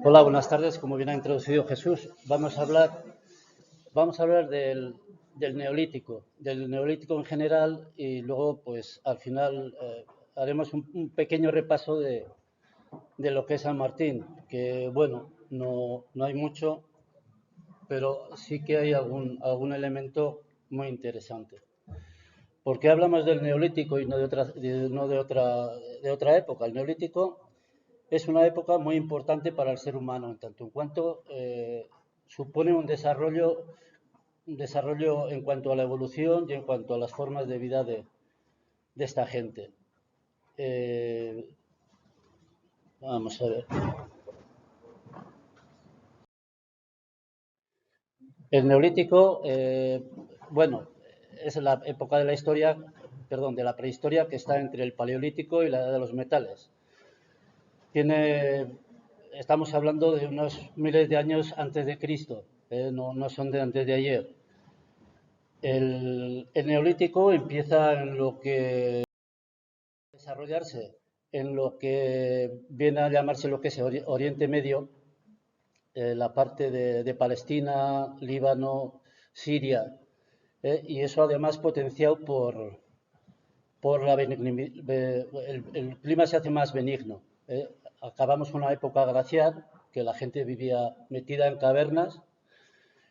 Hola, buenas tardes. Como bien ha introducido Jesús, vamos a hablar del neolítico en general y luego, pues, al final haremos un pequeño repaso de lo que es San Martín, que, bueno, no hay mucho, pero sí que hay algún elemento muy interesante. ¿Por qué hablamos del neolítico y no de otra época? El neolítico es una época muy importante para el ser humano, en tanto en cuanto supone un desarrollo en cuanto a la evolución y en cuanto a las formas de vida de esta gente. Eh, Vamos a ver. El neolítico, bueno, es la época de la historia, perdón, de la prehistoria que está entre el paleolítico y la edad de los metales. Estamos hablando de unos miles de años antes de Cristo, no son de antes de ayer. El neolítico empieza en lo que desarrollarse en lo que viene a llamarse lo que es Oriente Medio, la parte de Palestina, Líbano, Siria, y eso además potenciado por el clima se hace más benigno. Acabamos una época glacial que la gente vivía metida en cavernas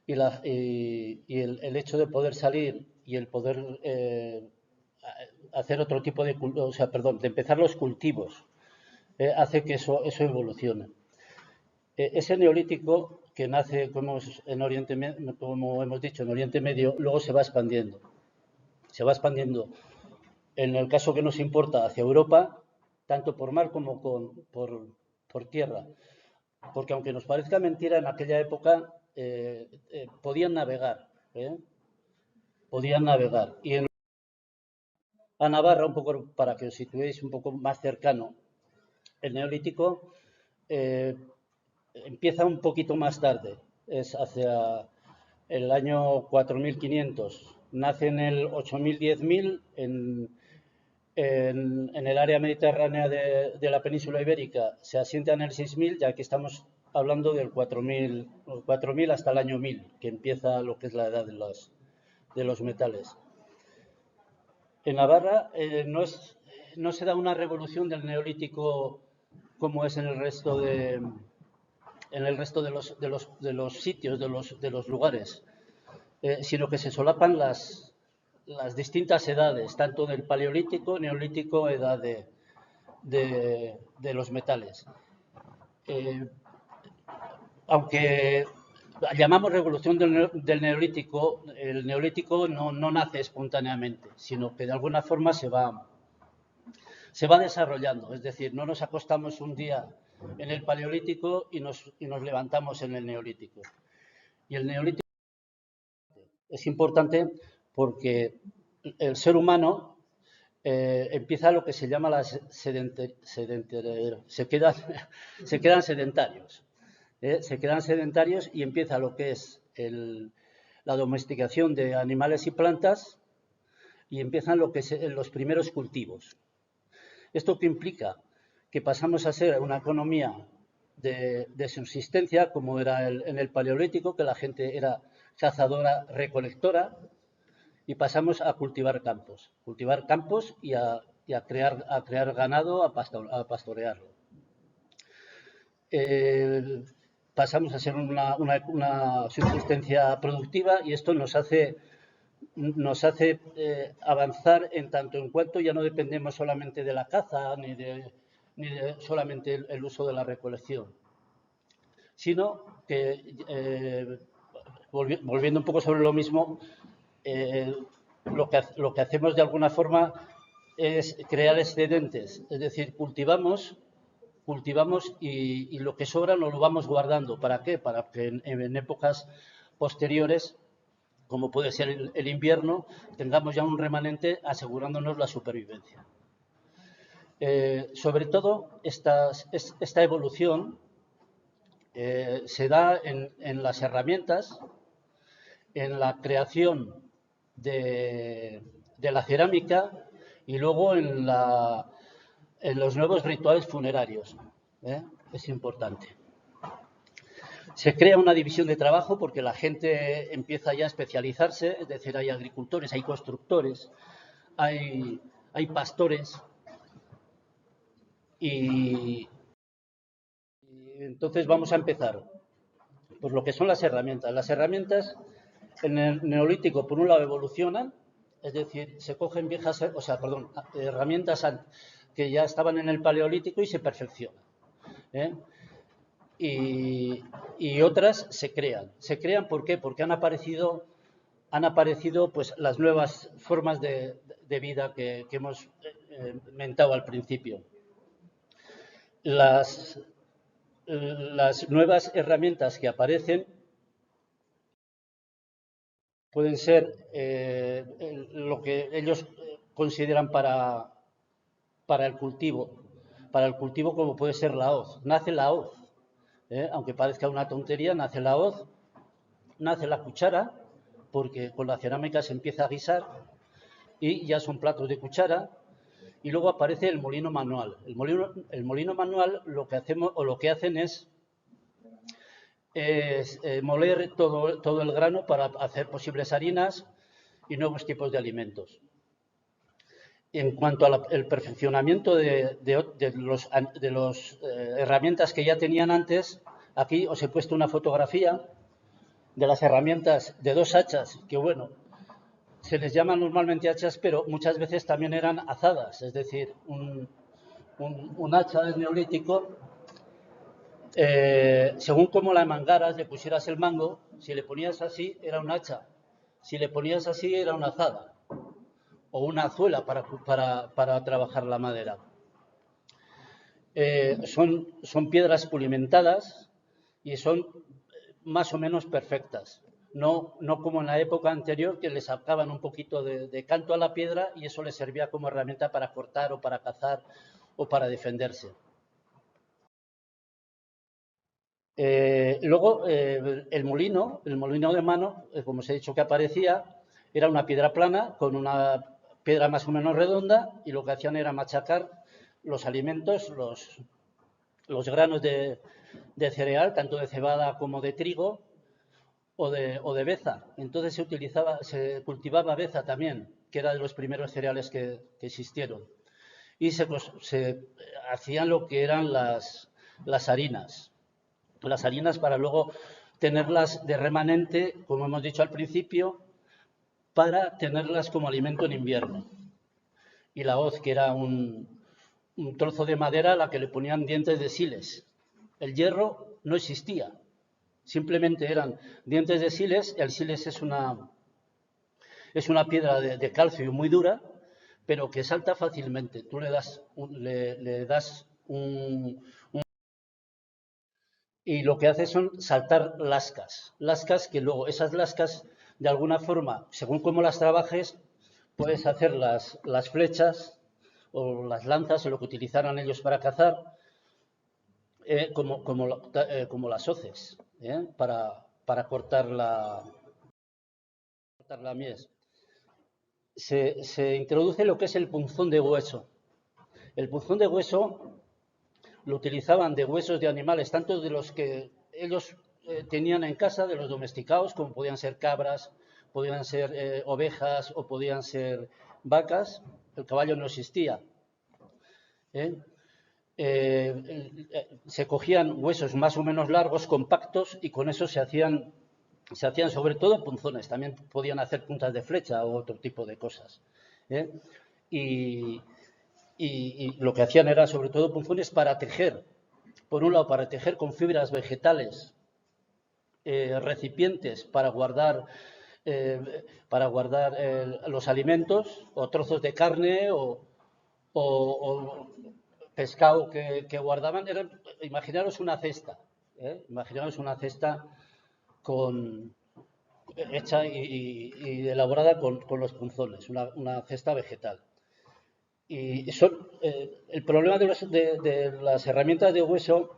y el hecho de poder salir y el poder hacer otro tipo de, o sea, perdón, de empezar los cultivos, hace que eso evolucione. Ese neolítico que nace, como hemos dicho, en Oriente Medio, luego se va expandiendo. Se va expandiendo, en el caso que nos importa, hacia Europa, tanto por mar como por tierra. Porque aunque nos parezca mentira, en aquella época podían navegar. ¿eh? Podían navegar. Y en a Navarra, un poco para que os situéis un poco más cercano, el neolítico eh, empieza un poquito más tarde, es hacia el año 4500. Nace en el 8000, 10000 en el área mediterránea de la península ibérica, se asienta en el 6000, ya que estamos hablando del 4000 hasta el año 1000, que empieza lo que es la edad de los metales. En Navarra no se da una revolución del neolítico como es en el resto de los sitios, de los lugares, sino que se solapan las distintas edades, tanto del paleolítico, neolítico, edad de los metales. Aunque llamamos revolución del neolítico, el neolítico no nace espontáneamente, sino que de alguna forma se va desarrollando. Es decir, no nos acostamos un día en el paleolítico y nos levantamos en el neolítico. Y el neolítico es importante porque el ser humano empieza lo que se llama se quedan sedentarios. Se quedan sedentarios y empieza lo que es la domesticación de animales y plantas y empiezan lo que es los primeros cultivos. ¿Esto qué implica? Que pasamos a ser una economía de subsistencia, como era en el paleolítico, que la gente era cazadora, recolectora, y pasamos a cultivar campos y a crear ganado, a pastorearlo. Pasamos a ser una subsistencia productiva y esto nos hace avanzar en tanto en cuanto ya no dependemos solamente de la caza ni de solamente el uso de la recolección, sino que, volviendo un poco sobre lo mismo, lo que hacemos de alguna forma es crear excedentes, es decir, cultivamos y lo que sobra nos lo vamos guardando. ¿Para qué? Para que en épocas posteriores, como puede ser el invierno, tengamos ya un remanente asegurándonos la supervivencia. Sobre todo, esta evolución se da en las herramientas, en la creación de la cerámica y luego en en los nuevos rituales funerarios. Es importante. Se crea una división de trabajo porque la gente empieza ya a especializarse, es decir, hay agricultores, hay constructores, hay pastores y entonces vamos a empezar. Pues lo que son las herramientas. Las herramientas en el Neolítico, por un lado, evolucionan, es decir, se cogen herramientas que ya estaban en el Paleolítico y se perfeccionan. Y otras se crean. ¿Se crean por qué? Porque han aparecido pues las nuevas formas de vida que hemos mentado al principio. Las nuevas herramientas que aparecen pueden ser lo que ellos consideran para el cultivo. Para el cultivo, como puede ser la hoz. Nace la hoz. Aunque parezca una tontería, nace la hoz, nace la cuchara, porque con la cerámica se empieza a guisar y ya son platos de cuchara. Y luego aparece el molino manual. El molino manual lo que hacen es moler todo el grano para hacer posibles harinas y nuevos tipos de alimentos. En cuanto al perfeccionamiento de las herramientas que ya tenían antes, aquí os he puesto una fotografía de las herramientas de 2 hachas, que bueno, se les llama normalmente hachas, pero muchas veces también eran azadas, es decir, un hacha del Neolítico, según como la mangaras, le pusieras el mango, si le ponías así era un hacha, si le ponías así era una azada o una azuela para trabajar la madera. Son piedras pulimentadas y son más o menos perfectas. No como en la época anterior, que le sacaban un poquito de canto a la piedra y eso les servía como herramienta para cortar o para cazar o para defenderse. Luego, el molino de mano, como os he dicho que aparecía, era una piedra plana con una piedra más o menos redonda y lo que hacían era machacar los alimentos, los granos de cereal, tanto de cebada como de trigo o de beza. Entonces se cultivaba beza también, que era de los primeros cereales que existieron. Y se hacían lo que eran las harinas. Las harinas para luego tenerlas de remanente, como hemos dicho al principio, para tenerlas como alimento en invierno. Y la hoz, que era un trozo de madera a la que le ponían dientes de siles. El hierro no existía, simplemente eran dientes de siles. El siles es una piedra de calcio muy dura, pero que salta fácilmente. Tú le das y lo que hace son saltar lascas que luego esas lascas, de alguna forma, según cómo las trabajes, puedes hacer las flechas o las lanzas o lo que utilizaran ellos para cazar, como las hoces, para cortar la mies. Se introduce lo que es el punzón de hueso. El punzón de hueso lo utilizaban de huesos de animales, tanto de los que ellos tenían en casa, de los domesticados, como podían ser cabras, podían ser ovejas o podían ser vacas. El caballo no existía. Se cogían huesos más o menos largos, compactos, y con eso se hacían sobre todo punzones. También podían hacer puntas de flecha o otro tipo de cosas. Y lo que hacían era sobre todo punzones para tejer. Por un lado, para tejer con fibras vegetales, recipientes para guardar los alimentos o trozos de carne o pescado que guardaban. Imaginaros una cesta, hecha y elaborada con los punzones, una cesta vegetal. Y el problema de las herramientas de hueso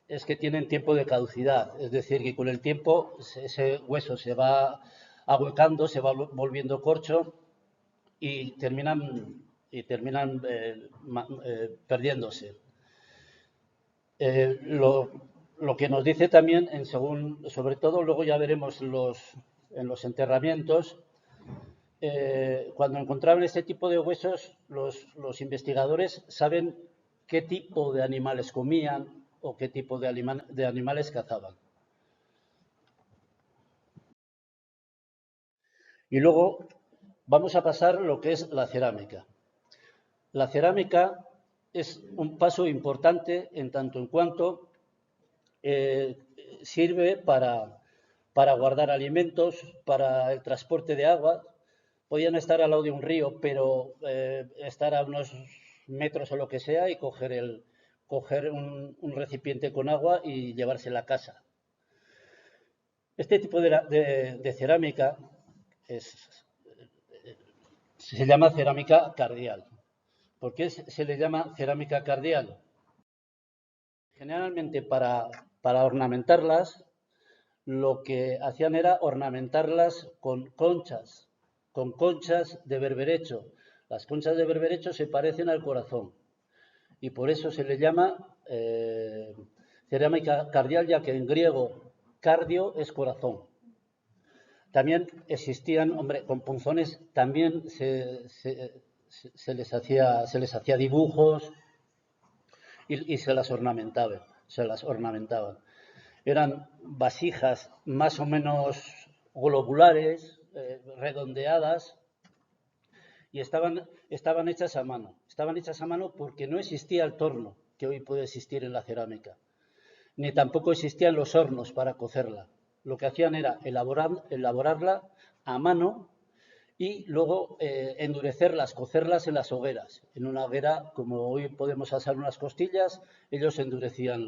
es que tienen tiempo de caducidad, es decir, que con el tiempo ese hueso se va ahuecando, se va volviendo corcho y terminan y terminan perdiéndose. Lo que nos dice también, sobre todo, luego ya veremos en los enterramientos, cuando encontraban este tipo de huesos, los investigadores saben qué tipo de animales comían o qué tipo de animales cazaban. Y luego vamos a pasar lo que es la cerámica. La cerámica es un paso importante en tanto en cuanto sirve para guardar alimentos, para el transporte de agua. Podían estar al lado de un río, pero estar a unos metros o lo que sea y coger un recipiente con agua y llevarse a casa. Este tipo de cerámica se llama cerámica cardial. ¿Por qué se le llama cerámica cardial? Generalmente para ornamentarlas, lo que hacían era ornamentarlas con conchas de berberecho. Las conchas de berberecho se parecen al corazón y por eso se le llama cerámica cardial, ya que en griego cardio es corazón. También existían, hombre, con punzones también se les hacía dibujos y se las ornamentaban. Eran vasijas más o menos globulares, redondeadas, y estaban hechas a mano. Estaban hechas a mano porque no existía el torno que hoy puede existir en la cerámica, ni tampoco existían los hornos para cocerla. Lo que hacían era elaborarla a mano y luego endurecerlas, cocerlas en las hogueras. En una hoguera, como hoy podemos asar unas costillas, ellos endurecían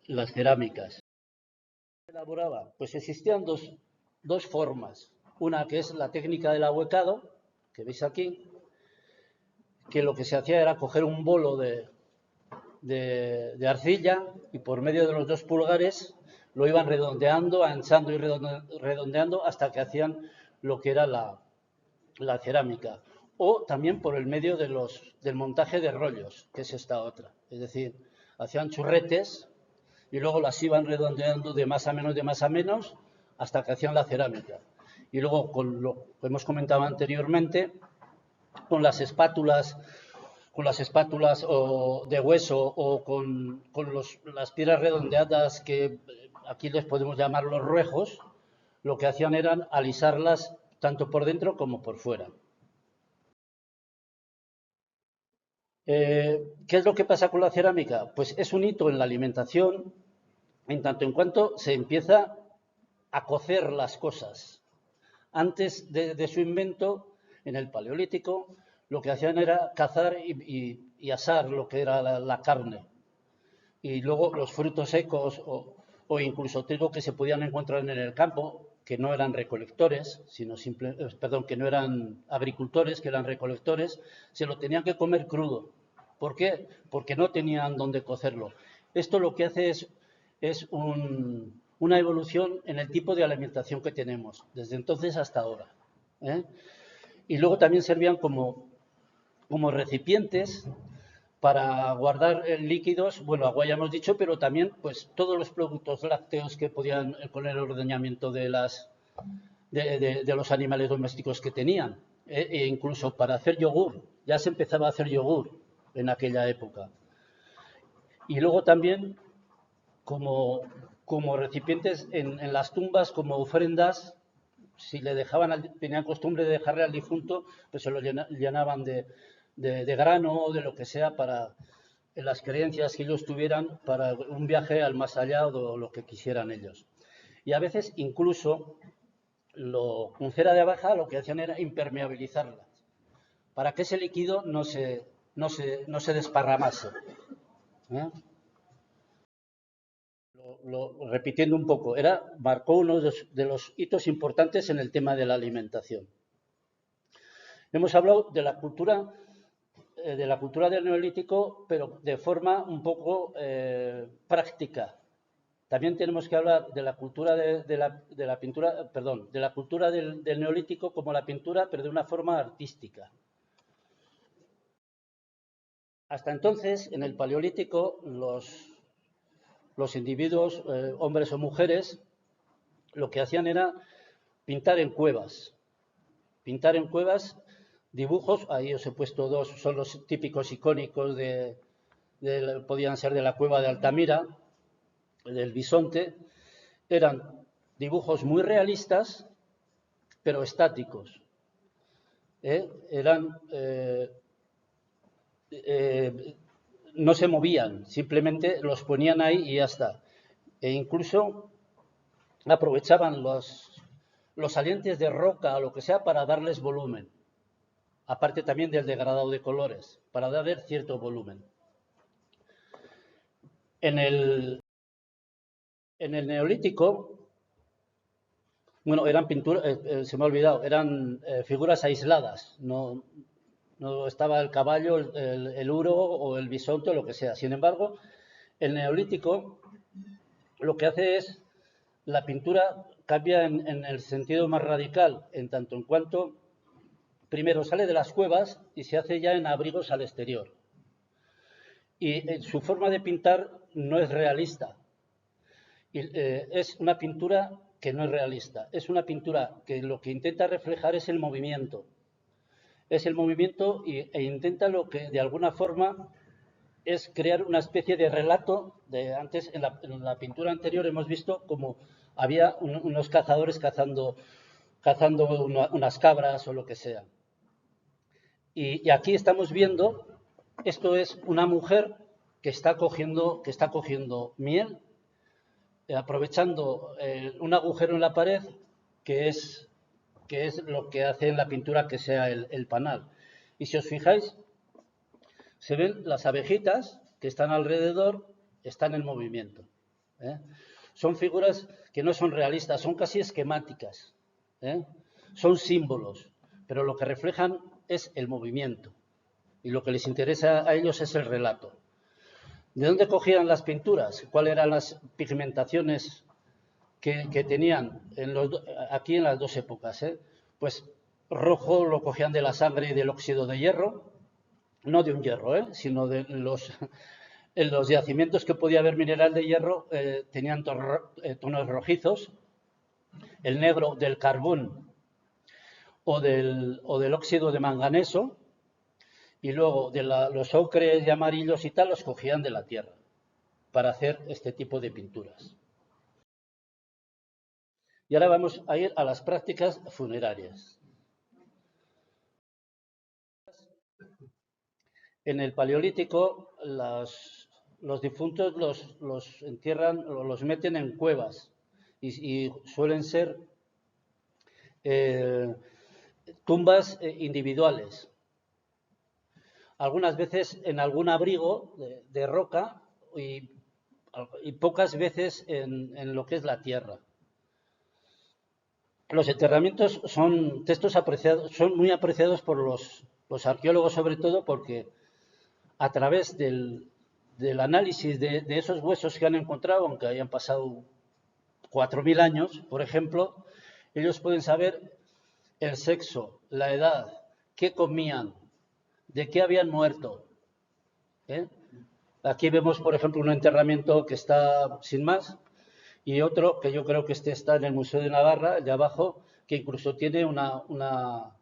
las cerámicas. ¿Cómo se elaboraba? Pues existían dos formas. Una que es la técnica del ahuecado, que veis aquí, que lo que se hacía era coger un bolo de arcilla y por medio de los 2 pulgares lo iban redondeando, anchando y redondeando hasta que hacían lo que era la cerámica. O también por el medio del montaje de rollos, que es esta otra. Es decir, hacían churretes y luego las iban redondeando de más a menos, de más a menos, hasta que hacían la cerámica. Y luego, con lo que hemos comentado anteriormente, con las espátulas de hueso o con las piedras redondeadas que aquí les podemos llamar los ruejos, lo que hacían eran alisarlas tanto por dentro como por fuera. ¿Qué es lo que pasa con la cerámica? Pues es un hito en la alimentación en tanto en cuanto se empieza a cocer las cosas. Antes de su invento, en el Paleolítico, lo que hacían era cazar y asar lo que era la carne. Y luego los frutos secos o incluso trigo que se podían encontrar en el campo, que no eran recolectores, que no eran agricultores, que eran recolectores, se lo tenían que comer crudo. ¿Por qué? Porque no tenían dónde cocerlo. Esto lo que hace es una evolución en el tipo de alimentación que tenemos, desde entonces hasta ahora. Y luego también servían como recipientes para guardar líquidos, bueno, agua ya hemos dicho, pero también pues todos los productos lácteos que podían con el ordeñamiento de los animales domésticos que tenían, e incluso para hacer yogur, ya se empezaba a hacer yogur en aquella época. Y luego también como recipientes en las tumbas, como ofrendas, si le tenían costumbre de dejarle al difunto, pues se lo llenaban de grano o de lo que sea para las creencias que ellos tuvieran para un viaje al más allá o lo que quisieran ellos. Y a veces incluso con cera de abeja lo que hacían era impermeabilizarlas para que ese líquido no se desparramase. Repitiendo un poco, marcó uno de los hitos importantes en el tema de la alimentación. Hemos hablado de la cultura del Neolítico, pero de forma un poco práctica. También tenemos que hablar de la cultura de la pintura, perdón, de la cultura del Neolítico como la pintura, pero de una forma artística. Hasta entonces, en el Paleolítico, los individuos, hombres o mujeres, lo que hacían era pintar en cuevas. Pintar en cuevas dibujos, ahí os he puesto dos, son los típicos icónicos podían ser de la cueva de Altamira, del bisonte, eran dibujos muy realistas, pero estáticos. No se movían, simplemente los ponían ahí y ya está. E incluso aprovechaban los salientes de roca o lo que sea para darles volumen. Aparte también del degradado de colores, para darle cierto volumen. En el Neolítico, bueno, eran pinturas, se me ha olvidado, eran figuras aisladas, no estaba el caballo, el uro o el bisonte o lo que sea. Sin embargo, el Neolítico lo que hace es, la pintura cambia en el sentido más radical, en tanto en cuanto primero sale de las cuevas y se hace ya en abrigos al exterior. Y su forma de pintar no es realista. Es una pintura que no es realista. Es una pintura que lo que intenta reflejar es el movimiento. Es el movimiento e intenta lo que de alguna forma es crear una especie de relato. Antes, en la pintura anterior hemos visto como había unos cazadores cazando unas cabras o lo que sea. Y aquí estamos viendo, esto es una mujer que está cogiendo miel, aprovechando un agujero en la pared que es lo que hace en la pintura que sea el panal. Y si os fijáis, se ven las abejitas que están alrededor, están en movimiento. Son figuras que no son realistas, son casi esquemáticas. Son símbolos, pero lo que reflejan es el movimiento. Y lo que les interesa a ellos es el relato. ¿De dónde cogían las pinturas? ¿Cuáles eran las pigmentaciones que tenían aquí en las dos épocas? Pues rojo lo cogían de la sangre y del óxido de hierro, no de un hierro, sino de en los yacimientos que podía haber mineral de hierro tenían tonos rojizos, el negro del carbón o del óxido de manganeso, y luego los ocres y amarillos y tal los cogían de la tierra para hacer este tipo de pinturas. Y ahora vamos a ir a las prácticas funerarias. En el Paleolítico, los difuntos los entierran o los meten en cuevas y suelen ser tumbas individuales. Algunas veces en algún abrigo de roca y pocas veces en lo que es la tierra. Los enterramientos son muy apreciados por los arqueólogos, sobre todo porque a través del análisis de esos huesos que han encontrado, aunque hayan pasado 4.000 años, por ejemplo, ellos pueden saber el sexo, la edad, qué comían, de qué habían muerto. Aquí vemos, por ejemplo, un enterramiento que está sin más y otro que yo creo que está en el Museo de Navarra, el de abajo, que incluso tiene una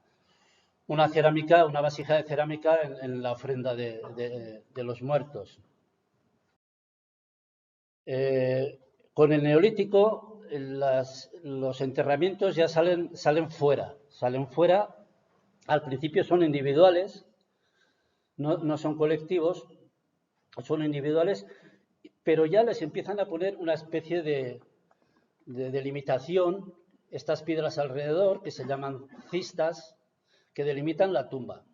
cerámica, una vasija de cerámica en la ofrenda de los muertos. Con el Neolítico, los enterramientos ya salen fuera. Al principio son individuales, no son colectivos, son individuales, pero ya les empiezan a poner una especie de delimitación, estas piedras alrededor, que se llaman cistas, que delimitan la tumba.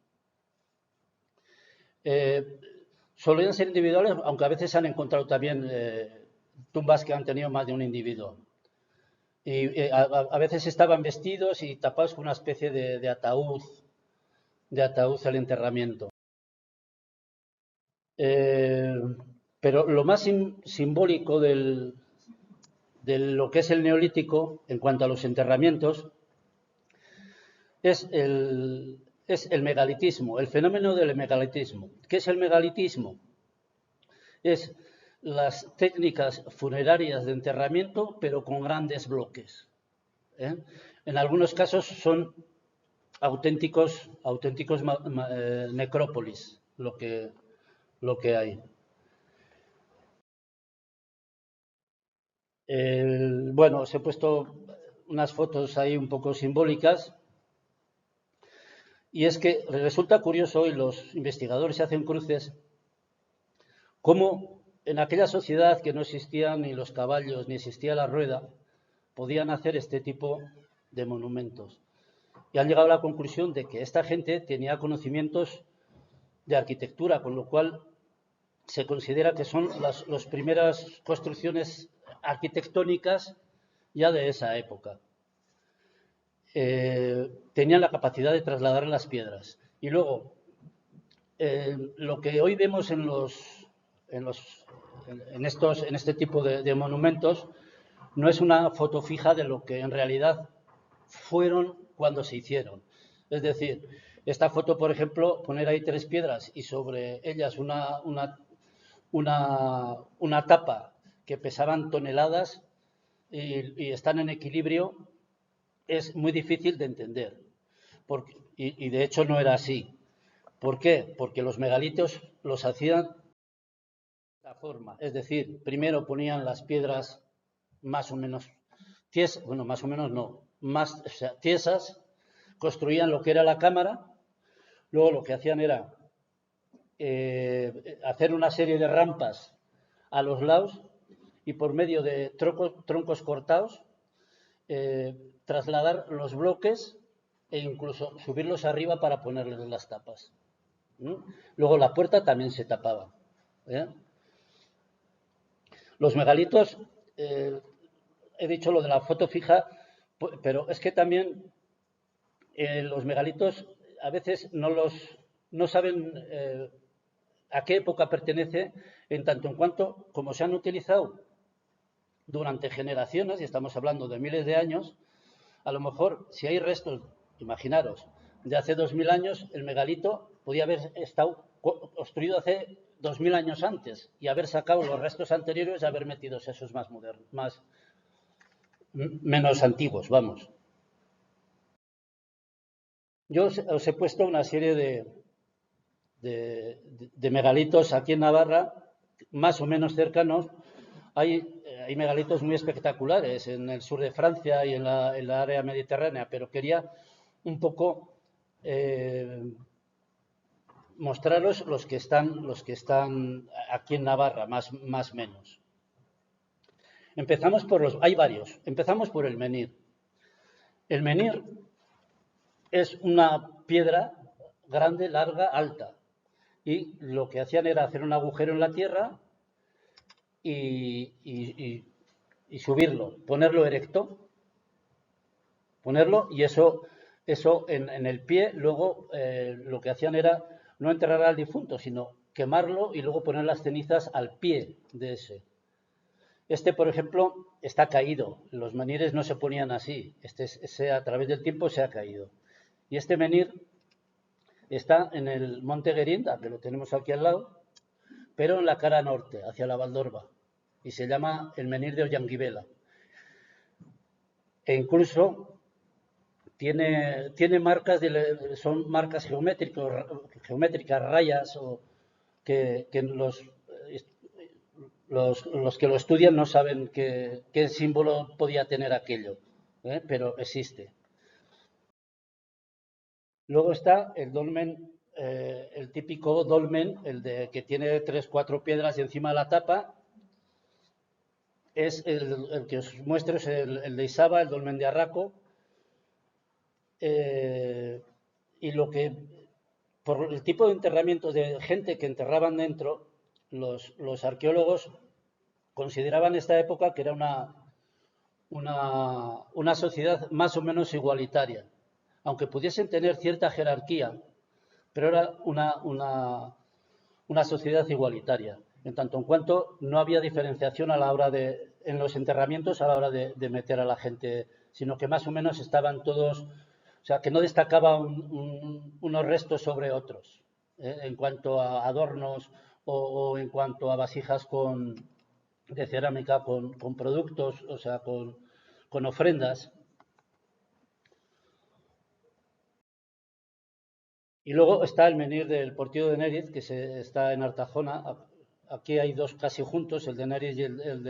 Solían ser individuales, aunque a veces se han encontrado también tumbas que han tenido más de un individuo. Y a veces estaban vestidos y tapados con una especie de ataúd al enterramiento. Pero lo más simbólico de lo que es el Neolítico en cuanto a los enterramientos es es el megalitismo, el fenómeno del megalitismo. ¿Qué es el megalitismo? Es las técnicas funerarias de enterramiento, pero con grandes bloques. ¿eh? En algunos casos son auténticos necrópolis lo que hay. Bueno, os he puesto unas fotos ahí un poco simbólicas y es que resulta curioso y los investigadores hacen cruces cómo en aquella sociedad que no existían ni los caballos ni existía la rueda podían hacer este tipo de monumentos. Y han llegado a la conclusión de que esta gente tenía conocimientos de arquitectura, con lo cual se considera que son las primeras construcciones arquitectónicas ya de esa época. Tenían la capacidad de trasladar las piedras. Y luego, lo que hoy vemos en este tipo de monumentos no es una foto fija de lo que en realidad fueron cuando se hicieron. Es decir, esta foto, por ejemplo, poner ahí 3 piedras y sobre ellas una tapa que pesaban toneladas y están en equilibrio, es muy difícil de entender. Y de hecho no era así. ¿Por qué? Porque los megalitos los hacían de esta forma. Es decir, primero ponían las piedras más o menos tiesas, bueno, más o menos no, más o sea, tiesas, construían lo que era la cámara, luego lo que hacían era hacer una serie de rampas a los lados y por medio de troncos cortados trasladar los bloques e incluso subirlos arriba para ponerles las tapas. Luego la puerta también se tapaba. ¿eh? Los megalitos, he dicho lo de la foto fija, pero es que también los megalitos a veces no saben a qué época pertenece, en tanto en cuanto, como se han utilizado durante generaciones, y estamos hablando de miles de años, a lo mejor si hay restos, imaginaros, de hace 2000 años, el megalito podía haber estado construido hace 2000 años antes y haber sacado los restos anteriores y haber metido esos más modernos, menos antiguos, vamos. Yo os he puesto una serie de megalitos aquí en Navarra, más o menos cercanos. Hay megalitos muy espectaculares en el sur de Francia y en la área mediterránea, pero quería un poco mostraros los que están aquí en Navarra, más o menos. Hay varios. Empezamos por el menhir. El menhir es una piedra grande, larga, alta. Y lo que hacían era hacer un agujero en la tierra y subirlo, ponerlo erecto, y eso en el pie, luego lo que hacían era no enterrar al difunto, sino quemarlo y luego poner las cenizas al pie de ese. Por ejemplo, está caído. Los menhires no se ponían así. A través del tiempo se ha caído. Y este menhir está en el Monte Guerinda, que lo tenemos aquí al lado, pero en la cara norte, hacia la Valdorba. Y se llama el menhir de Ollanguibela. E incluso tiene marcas, son marcas geométricas, rayas, o que los que lo estudian no saben qué símbolo podía tener aquello, pero existe. Luego está el dolmen, el típico dolmen, que tiene 3-4 piedras y encima la tapa. Es el que os muestro, es el de Isaba, el dolmen de Arraco. Y por el tipo de enterramiento de gente que enterraban dentro, los arqueólogos consideraban esta época que era una sociedad más o menos igualitaria, aunque pudiesen tener cierta jerarquía, pero era una sociedad igualitaria, en tanto en cuanto no había diferenciación en los enterramientos a la hora de meter a la gente, sino que más o menos estaban todos O sea, que no destacaba unos restos sobre otros, en cuanto a adornos o en cuanto a vasijas de cerámica con productos, o sea, con ofrendas. Y luego está el menhir del Portillo de Nériz, que está en Artajona. Aquí hay dos casi juntos, el de Nériz y el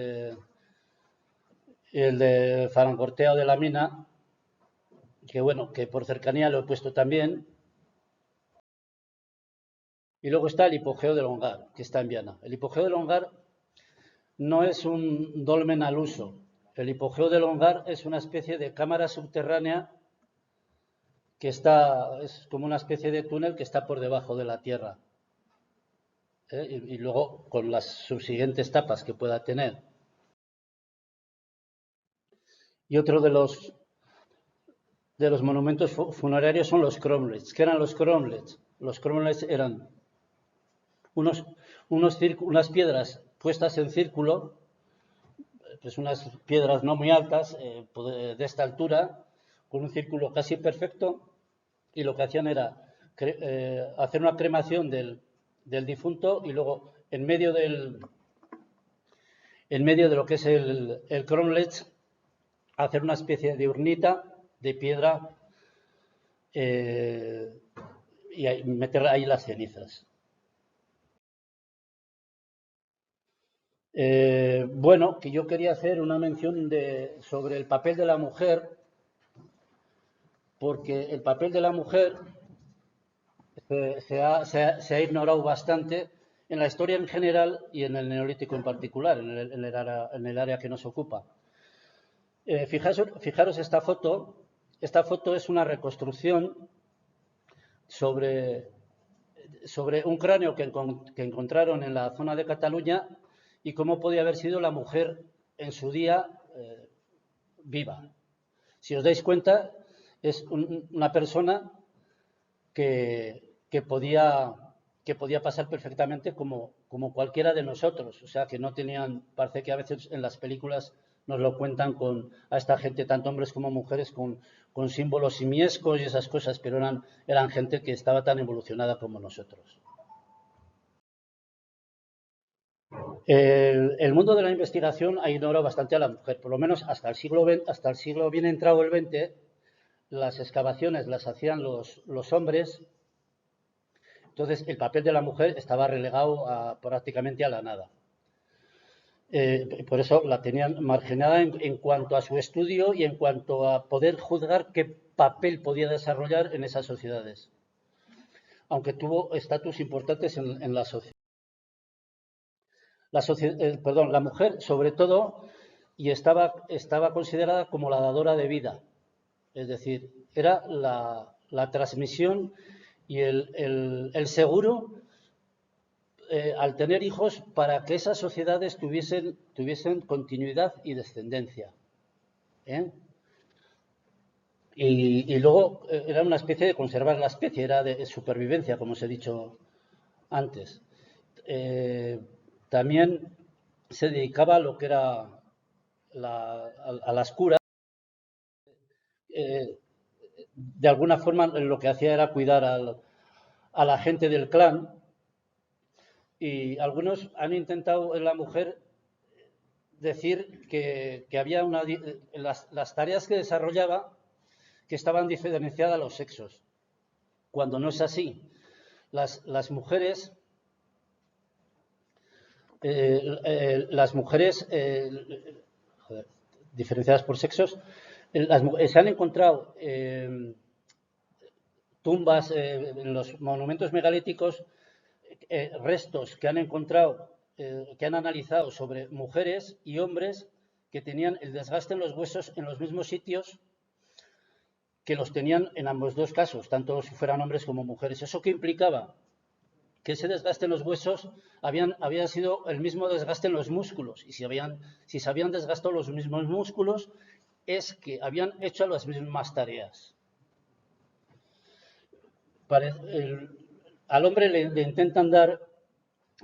de Falancortea de la Mina, que bueno, que por cercanía lo he puesto también. Y luego está el hipogeo del Ongar, que está en Viana. El hipogeo del Ongar no es un dolmen al uso. El hipogeo del Ongar es una especie de cámara subterránea que es como una especie de túnel que está por debajo de la tierra. Y luego con las subsiguientes tapas que pueda tener. Y otro de los monumentos funerarios son los cromlechs. ¿Qué eran los cromlechs? Los cromlechs eran unas piedras puestas en círculo, pues unas piedras no muy altas, de esta altura, con un círculo casi perfecto, y lo que hacían era hacer una cremación del difunto y luego en medio de lo que es el cromlech hacer una especie de urnita de piedra y meter ahí las cenizas. Bueno, que yo quería hacer una mención sobre el papel de la mujer, porque el papel de la mujer se ha ignorado bastante en la historia en general y en el Neolítico en particular, en el área que nos ocupa. Fijaros esta foto. Esta foto es una reconstrucción sobre un cráneo que encontraron en la zona de Cataluña y cómo podía haber sido la mujer en su día viva. Si os dais cuenta, es una persona que podía pasar perfectamente como cualquiera de nosotros. O sea, que no tenían, parece que a veces en las películas nos lo cuentan a esta gente, tanto hombres como mujeres, con símbolos simiescos y esas cosas, pero eran gente que estaba tan evolucionada como nosotros. El mundo de la investigación ha ignorado bastante a la mujer, por lo menos hasta el siglo bien entrado el XX, las excavaciones las hacían los hombres, entonces el papel de la mujer estaba relegado prácticamente a la nada. Por eso la tenían marginada en cuanto a su estudio y en cuanto a poder juzgar qué papel podía desarrollar en esas sociedades, aunque tuvo estatus importantes en la sociedad. La mujer, sobre todo, y estaba considerada como la dadora de vida, es decir, era la transmisión y el seguro al tener hijos para que esas sociedades tuviesen continuidad y descendencia. Y luego era una especie de conservar la especie, era de supervivencia, como os he dicho antes. También se dedicaba a lo que era a las curas. De alguna forma lo que hacía era cuidar a la gente del clan, y algunos han intentado en la mujer decir que había las tareas que desarrollaba que estaban diferenciadas a los sexos, cuando no es así. Las mujeres diferenciadas por sexos, se han encontrado tumbas en los monumentos megalíticos, restos que han encontrado, que han analizado sobre mujeres y hombres que tenían el desgaste en los huesos en los mismos sitios que los tenían en ambos dos casos, tanto si fueran hombres como mujeres. ¿Eso qué implicaba? Que ese desgaste en los huesos había sido el mismo desgaste en los músculos, y si se habían desgastado los mismos músculos es que habían hecho las mismas tareas. Al hombre le intentan dar,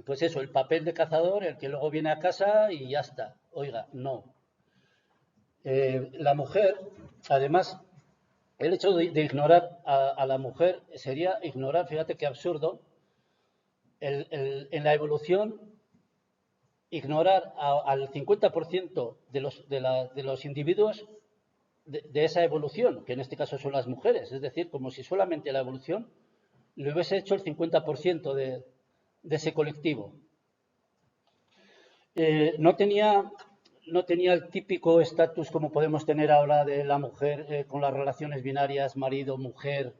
pues eso, el papel de cazador, el que luego viene a casa y ya está. Oiga, no. La mujer, además, El hecho de ignorar a la mujer sería ignorar, fíjate qué absurdo, en la evolución, ignorar al 50% de los individuos de esa evolución, que en este caso son las mujeres. Es decir, como si solamente la evolución le hubiese hecho el 50% de ese colectivo. No tenía el típico estatus como podemos tener ahora de la mujer con las relaciones binarias, marido-mujer,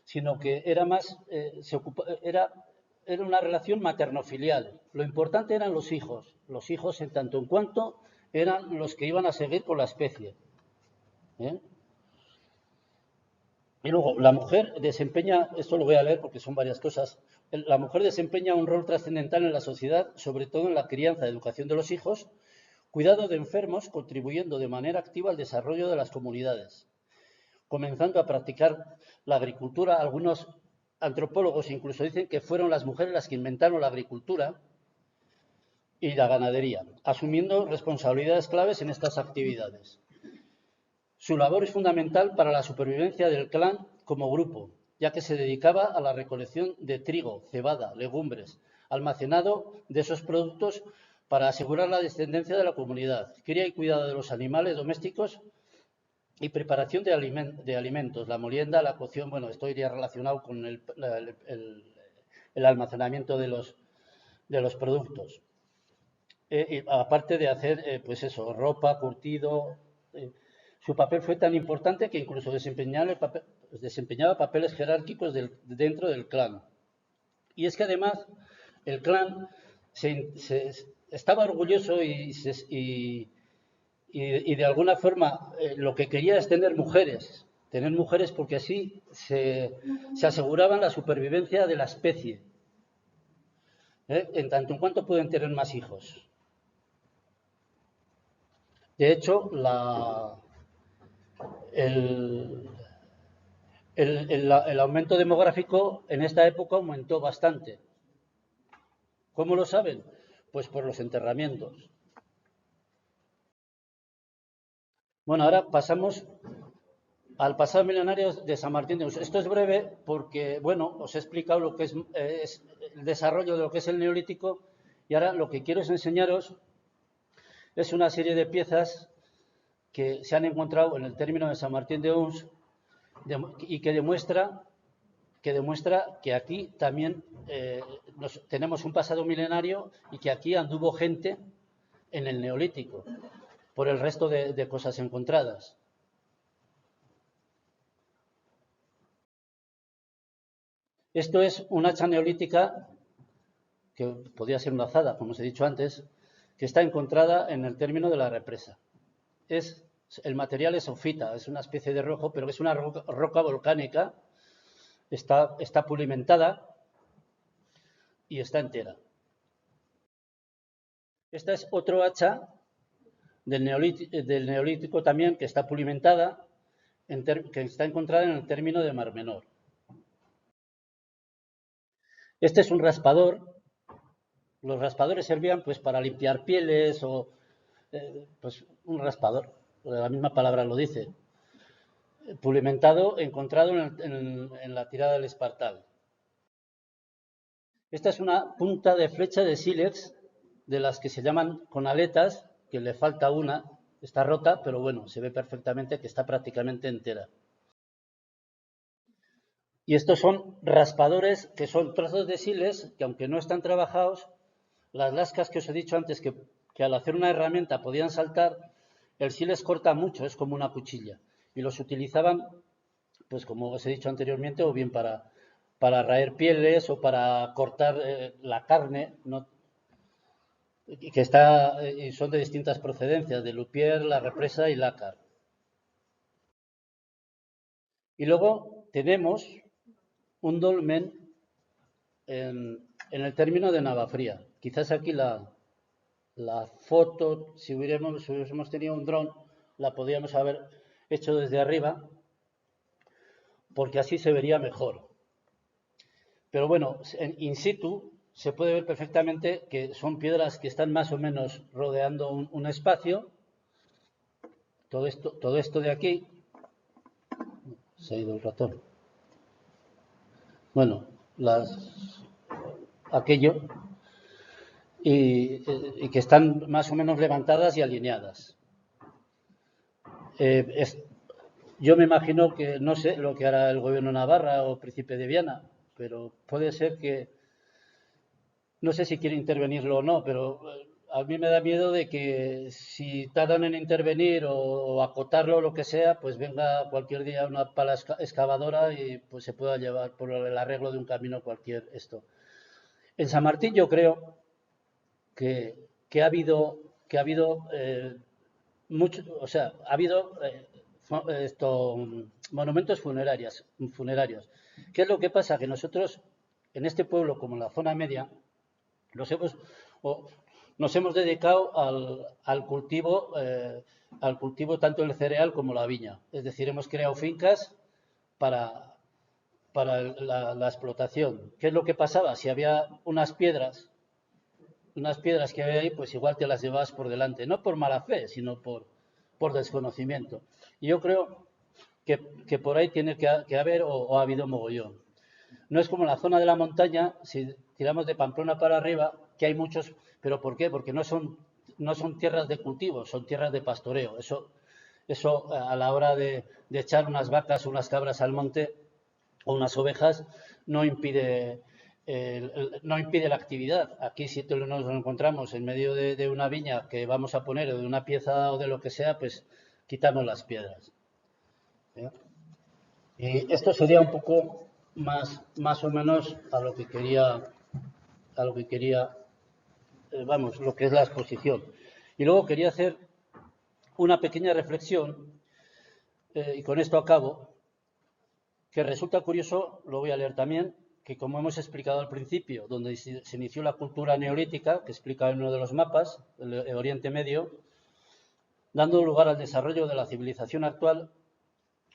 sino que era más, era una relación materno-filial. Lo importante eran los hijos en tanto en cuanto eran los que iban a seguir con la especie. ¿Eh? Y luego, la mujer desempeña, esto lo voy a leer porque son varias cosas, la mujer desempeña un rol trascendental en la sociedad, sobre todo en la crianza y educación de los hijos, cuidado de enfermos, contribuyendo de manera activa al desarrollo de las comunidades, comenzando a practicar la agricultura. Algunos antropólogos incluso dicen que fueron las mujeres las que inventaron la agricultura y la ganadería, asumiendo responsabilidades claves en estas actividades. Su labor es fundamental para la supervivencia del clan como grupo, ya que se dedicaba a la recolección de trigo, cebada, legumbres, almacenado de esos productos para asegurar la descendencia de la comunidad, cría y cuidado de los animales domésticos y preparación de alimentos, la molienda, la cocción. Bueno, esto iría relacionado con el almacenamiento de los productos. Y aparte de hacer, pues eso, ropa, curtido. Su papel fue tan importante que incluso desempeñaba papeles jerárquicos dentro del clan. Y es que además el clan estaba orgulloso y de alguna forma lo que quería es tener mujeres porque así se aseguraban la supervivencia de la especie, en tanto en cuanto pueden tener más hijos. De hecho, el aumento demográfico en esta época aumentó bastante. ¿Cómo lo saben? Pues por los enterramientos. Bueno, ahora pasamos al pasado milenario de San Martín de Us. Esto es breve porque, bueno, os he explicado lo que es el desarrollo de lo que es el Neolítico, y ahora lo que quiero es enseñaros es una serie de piezas que se han encontrado en el término de San Martín de Us y que demuestra que aquí también tenemos un pasado milenario y que aquí anduvo gente en el Neolítico, por el resto de cosas encontradas. Esto es una hacha neolítica, que podría ser una azada, como os he dicho antes, que está encontrada en el término de la represa. El material es ofita, es una especie de rojo, pero es una roca volcánica, está pulimentada y está entera. Esta es otro hacha del Neolítico también, que está pulimentada, que está encontrada en el término de Mar Menor. Este es un raspador. Los raspadores servían pues para limpiar pieles o pues un raspador, la misma palabra lo dice. Pulimentado, encontrado en la tirada del Espartal. Esta es una punta de flecha de sílex, de las que se llaman con aletas, que le falta una, está rota, pero bueno, se ve perfectamente que está prácticamente entera. Y estos son raspadores, que son trozos de sílex, que aunque no están trabajados, las lascas que os he dicho antes, que al hacer una herramienta podían saltar, el sílex corta mucho, es como una cuchilla. Y los utilizaban, pues como os he dicho anteriormente, o bien para raer pieles o para cortar la carne, ¿no? Y son de distintas procedencias, de lupier, la represa y lácar. Y luego tenemos un dolmen en el término de Navafría. Quizás aquí la foto, si hubiésemos tenido un dron, la podríamos haber hecho desde arriba, porque así se vería mejor. Pero bueno, in situ se puede ver perfectamente que son piedras que están más o menos rodeando un espacio. Todo esto de aquí Se ha ido el ratón. Bueno, aquello, y que están más o menos levantadas y alineadas. Yo me imagino que no sé lo que hará el gobierno de Navarra o Príncipe de Viana, pero puede ser que, no sé si quiere intervenirlo o no, pero a mí me da miedo de que si tardan en intervenir o acotarlo o lo que sea, pues venga cualquier día una pala excavadora y pues se pueda llevar por el arreglo de un camino cualquier esto. En San Martín yo creo que ha habido mucho, o sea, ha habido monumentos funerarios. ¿Qué es lo que pasa? Que nosotros en este pueblo, como en la zona media, nos hemos dedicado al cultivo tanto el cereal como la viña. Es decir, hemos creado fincas para la explotación. ¿Qué es lo que pasaba? Si había unas piedras que había ahí, pues igual te las llevabas por delante, no por mala fe, sino por desconocimiento. Y yo creo que por ahí tiene que haber o ha habido mogollón. No es como en la zona de la montaña, si tiramos de Pamplona para arriba, que hay muchos, pero ¿por qué? Porque no son tierras de cultivo, son tierras de pastoreo. Eso a la hora de echar unas vacas o unas cabras al monte o unas ovejas no impide la actividad. Aquí si nos encontramos en medio de una viña que vamos a poner o de una pieza o de lo que sea, pues quitamos las piedras. ¿Sí? Y esto sería un poco más o menos a lo que quería, vamos, lo que es la exposición. Y luego quería hacer una pequeña reflexión, y con esto acabo, que resulta curioso, lo voy a leer también, que como hemos explicado al principio, donde se inició la cultura neolítica, que explica en uno de los mapas, el Oriente Medio, dando lugar al desarrollo de la civilización actual,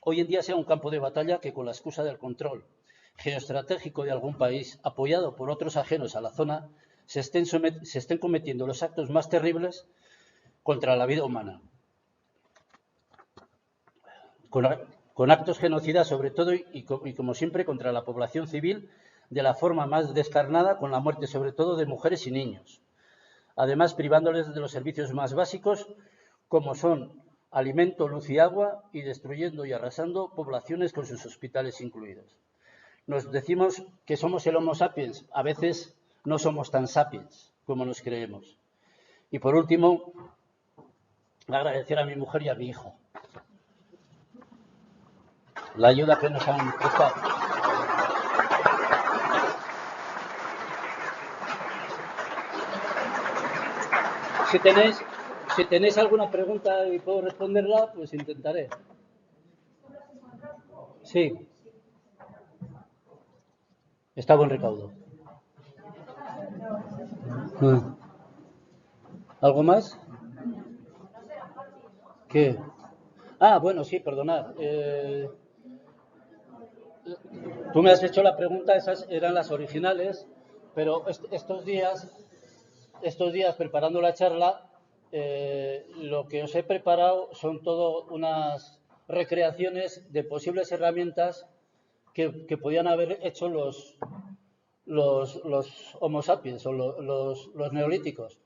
hoy en día sea un campo de batalla que con la excusa del control geoestratégico de algún país, apoyado por otros ajenos a la zona, se estén cometiendo los actos más terribles contra la vida humana. Con actos genocidas sobre todo y como siempre contra la población civil de la forma más descarnada, con la muerte sobre todo de mujeres y niños. Además, privándoles de los servicios más básicos como son alimento, luz y agua, y destruyendo y arrasando poblaciones con sus hospitales incluidos. Nos decimos que somos el Homo sapiens, a veces no somos tan sapiens como nos creemos. Y por último, agradecer a mi mujer y a mi hijo la ayuda que nos han prestado. Si tenéis alguna pregunta y puedo responderla, pues intentaré. Sí. Está buen recaudo. ¿Algo más? ¿Qué? Ah, bueno, sí, perdonad. Tú me has hecho la pregunta, esas eran las originales, pero estos días preparando la charla, lo que os he preparado son todo unas recreaciones de posibles herramientas que podían haber hecho los Homo sapiens o los neolíticos.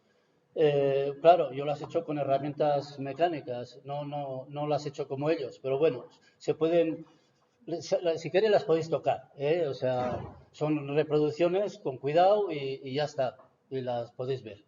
Claro, yo las he hecho con herramientas mecánicas, no las he hecho como ellos, pero bueno, se pueden, si queréis las podéis tocar, o sea, son reproducciones con cuidado y ya está, y las podéis ver.